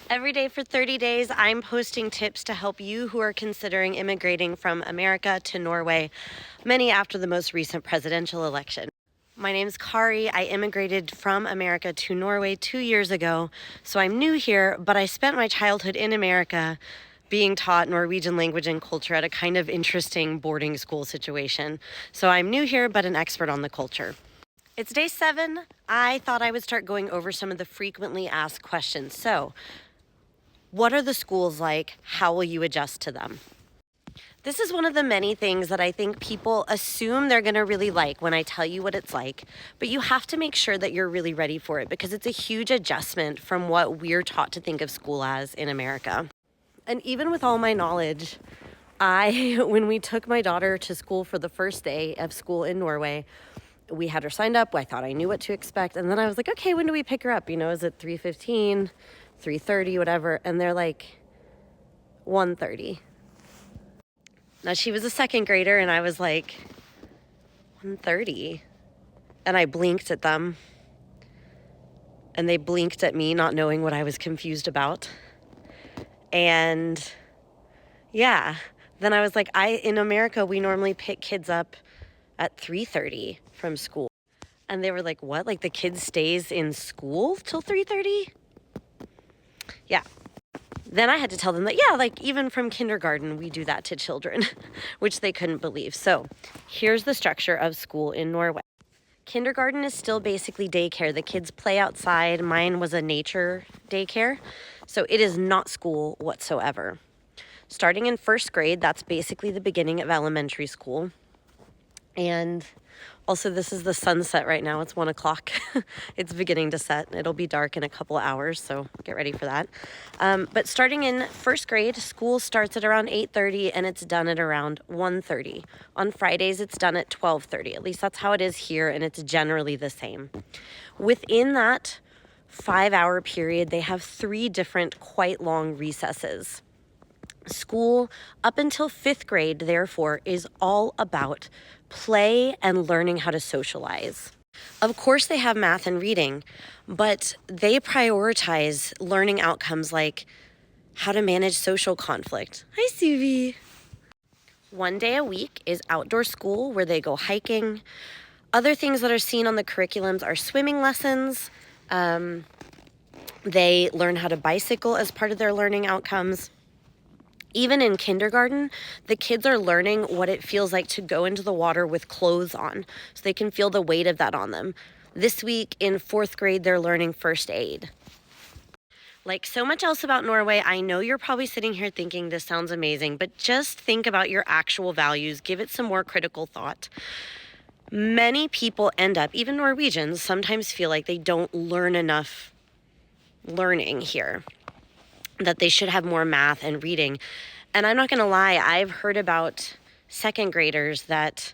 Every day for 30 days, I'm posting tips to help you who are considering immigrating from America to Norway, many after the most recent presidential election. My name's Kari. I immigrated from America to Norway 2 years ago, so I'm new here, but I spent my childhood in America being taught Norwegian language and culture at a kind of interesting boarding school situation. So I'm new here, but an expert on the culture. It's day 7. I thought I would start going over some of the frequently asked questions. So, what are the schools like? How will you adjust to them? This is one of the many things that I think people assume they're going to really like when I tell you what it's like, but you have to make sure that you're really ready for it because it's a huge adjustment from what we're taught to think of school as in America. And even with all my knowledge, when we took my daughter to school for the first day of school in Norway, we had her signed up. I thought I knew what to expect. And then I was like, okay, when do we pick her up? Is it 3:15, 3:30, whatever? And they're like, 1:30. Now, she was a second grader, and I was like, 1:30. And I blinked at them. And they blinked at me, not knowing what I was confused about. And yeah, then I was like, in America, we normally pick kids up at 3:30 from school. And they were like, what? Like the kid stays in school till 3:30? Yeah. Then I had to tell them that, yeah, like even from kindergarten, we do that to children, which they couldn't believe. So here's the structure of school in Norway. Kindergarten is still basically daycare. The kids play outside. Mine was a nature daycare. So it is not school whatsoever. Starting in first grade, that's basically the beginning of elementary school. And also, this is the sunset right now. It's 1 o'clock. It's beginning to set. It'll be dark in a couple hours, so get ready for that. But starting in first grade, school starts at around 8:30 and it's done at around 1:30. On Fridays, it's done at 12:30. At least that's how it is here, and it's generally the same. Within that 5-hour period, they have 3 different quite long recesses. School up until 5th grade, therefore, is all about play and learning how to socialize. Of course, they have math and reading, but they prioritize learning outcomes like how to manage social conflict. Hi, Suvi. 1 day a week is outdoor school where they go hiking. Other things that are seen on the curriculums are swimming lessons. They learn how to bicycle as part of their learning outcomes. Even in kindergarten, the kids are learning what it feels like to go into the water with clothes on, so they can feel the weight of that on them. This week in 4th grade, they're learning first aid. Like so much else about Norway, I know you're probably sitting here thinking this sounds amazing, but just think about your actual values. Give it some more critical thought. Many people end up, even Norwegians, sometimes feel like they don't learn enough learning here, that they should have more math and reading. And I'm not going to lie, I've heard about second graders that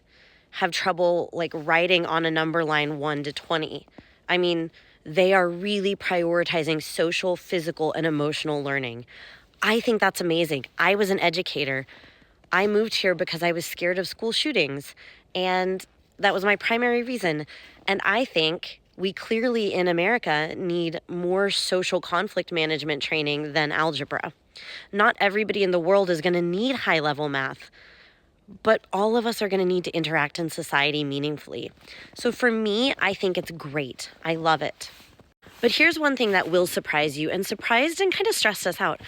have trouble like writing on a number line 1 to 20. I mean, they are really prioritizing social, physical, and emotional learning. I think that's amazing. I was an educator. I moved here because I was scared of school shootings, and that was my primary reason. And I think we clearly in America need more social conflict management training than algebra. Not everybody in the world is going to need high-level math, but all of us are going to need to interact in society meaningfully. So for me, I think it's great. I love it. But here's one thing that will surprise you, and surprised and kind of stressed us out.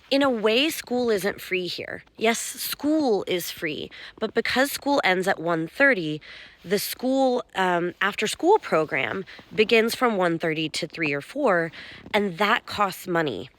In a way, school isn't free here. Yes, school is free, but because school ends at 1:30, the school after school program begins from 1:30 to 3 or 4, and that costs money.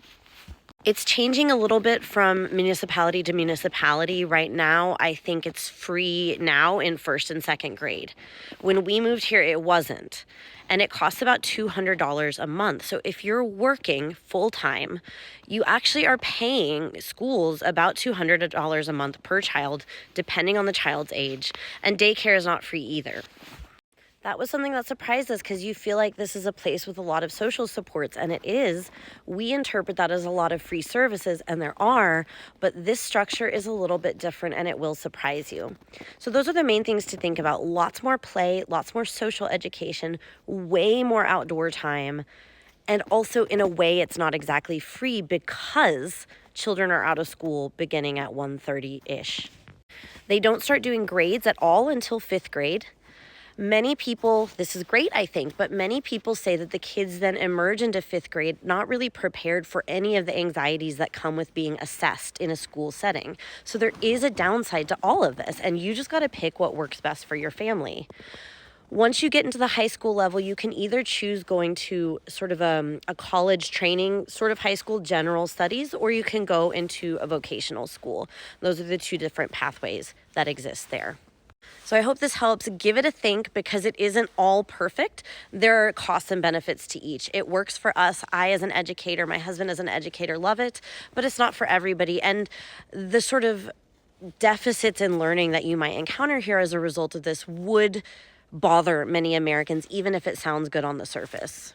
It's changing a little bit from municipality to municipality. Right now, I think it's free now in 1st and 2nd grade. When we moved here, it wasn't. And it costs about $200 a month. So if you're working full-time, you actually are paying schools about $200 a month per child, depending on the child's age. And daycare is not free either. That was something that surprised us because you feel like this is a place with a lot of social supports, and it is. We interpret that as a lot of free services, and there are, but this structure is a little bit different, and it will surprise you. So those are the main things to think about. Lots more play, lots more social education, way more outdoor time, And also, in a way, it's not exactly free because children are out of school beginning at 1:30-ish. They don't start doing grades at all until 5th grade. Many people, this is great, I think, but many people say that the kids then emerge into 5th grade not really prepared for any of the anxieties that come with being assessed in a school setting. So there is a downside to all of this, and you just got to pick what works best for your family. Once you get into the high school level, you can either choose going to sort of a college training, sort of high school general studies, or you can go into a vocational school. Those are the two different pathways that exist there. So I hope this helps. Give it a think because it isn't all perfect. There are costs and benefits to each. It works for us. I, as an educator, my husband as an educator, love it, but it's not for everybody. And the sort of deficits in learning that you might encounter here as a result of this would bother many Americans, even if it sounds good on the surface.